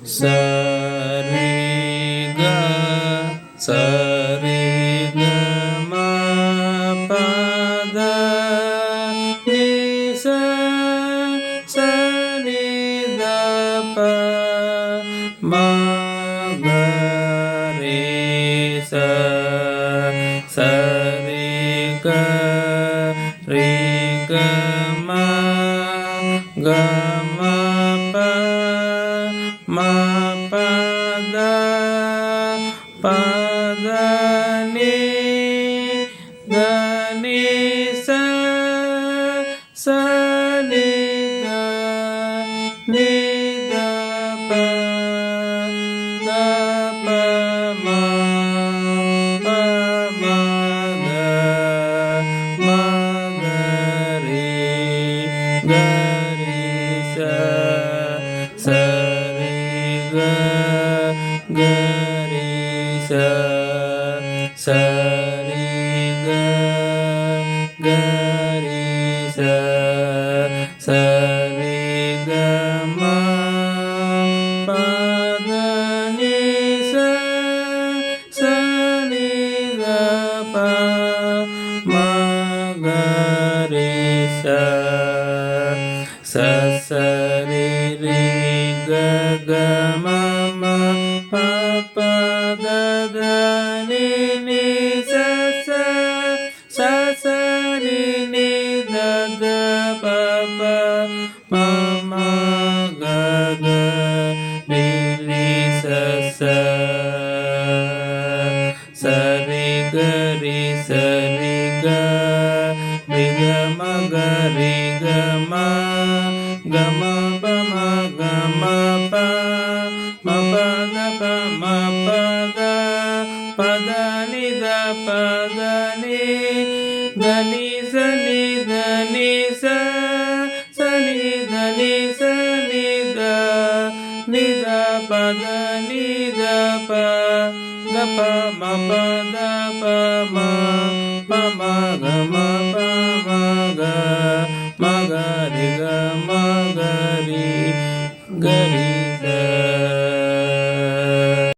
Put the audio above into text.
Sari ga sari ga ma pa da ni sa ni da pa ma ga re sa re ga ma ga ma pa ma pa da ni sa ni da pa ma ga re sa re ga re sa re ga re sa re ga ma pa da ni sa ni da pa ma ga re sa re ga ma pa da ni sa ni da pa ma ga re sa re ga ma ga ma pa ma pa pa da ni da ni sa ni sa ni da pa da ni da pa ma pa da pa ma ga ma